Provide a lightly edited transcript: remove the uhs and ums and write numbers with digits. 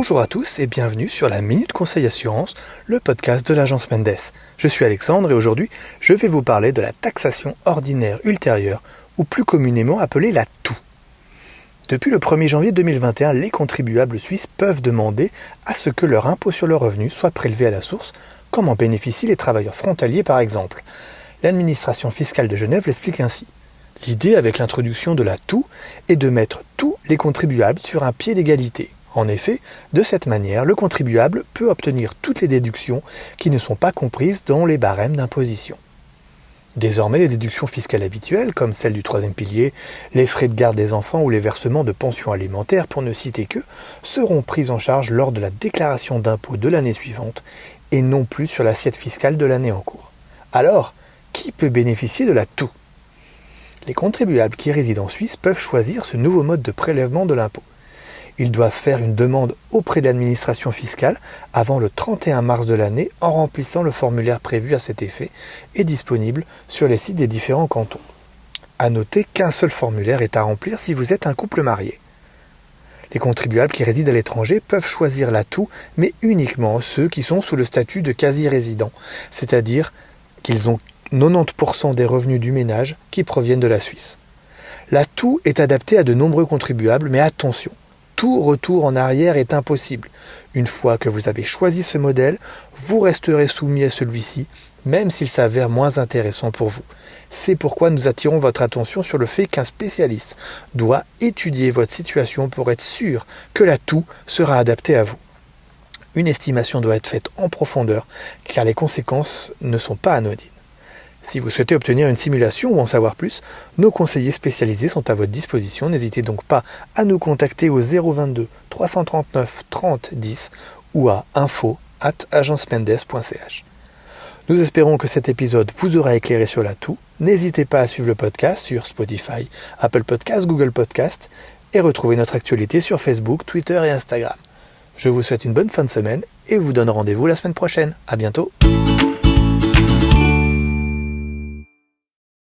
Bonjour à tous et bienvenue sur la Minute Conseil Assurance, le podcast de l'agence Mendes. Je suis Alexandre et aujourd'hui, je vais vous parler de la taxation ordinaire ultérieure, ou plus communément appelée la TOU. Depuis le 1er janvier 2021, les contribuables suisses peuvent demander à ce que leur impôt sur le revenu soit prélevé à la source, comme en bénéficient les travailleurs frontaliers par exemple. L'administration fiscale de Genève l'explique ainsi. L'idée avec l'introduction de la TOU est de mettre tous les contribuables sur un pied d'égalité. En effet, de cette manière, le contribuable peut obtenir toutes les déductions qui ne sont pas comprises dans les barèmes d'imposition. Désormais, les déductions fiscales habituelles, comme celles du troisième pilier, les frais de garde des enfants ou les versements de pensions alimentaires, pour ne citer que, seront prises en charge lors de la déclaration d'impôt de l'année suivante et non plus sur l'assiette fiscale de l'année en cours. Alors, qui peut bénéficier de la TOU ? Les contribuables qui résident en Suisse peuvent choisir ce nouveau mode de prélèvement de l'impôt. Ils doivent faire une demande auprès de l'administration fiscale avant le 31 mars de l'année en remplissant le formulaire prévu à cet effet et disponible sur les sites des différents cantons. À noter qu'un seul formulaire est à remplir si vous êtes un couple marié. Les contribuables qui résident à l'étranger peuvent choisir la TOU, mais uniquement ceux qui sont sous le statut de quasi-résident, c'est-à-dire qu'ils ont 90% des revenus du ménage qui proviennent de la Suisse. La TOU est adaptée à de nombreux contribuables, mais attention, tout retour en arrière est impossible. Une fois que vous avez choisi ce modèle, vous resterez soumis à celui-ci, même s'il s'avère moins intéressant pour vous. C'est pourquoi nous attirons votre attention sur le fait qu'un spécialiste doit étudier votre situation pour être sûr que la TOU sera adaptée à vous. Une estimation doit être faite en profondeur, car les conséquences ne sont pas anodines. Si vous souhaitez obtenir une simulation ou en savoir plus, nos conseillers spécialisés sont à votre disposition. N'hésitez donc pas à nous contacter au 022 339 30 10 ou à info@agencemendes.ch. Nous espérons que cet épisode vous aura éclairé sur la TOU. N'hésitez pas à suivre le podcast sur Spotify, Apple Podcasts, Google Podcasts et retrouver notre actualité sur Facebook, Twitter et Instagram. Je vous souhaite une bonne fin de semaine et vous donne rendez-vous la semaine prochaine. À bientôt.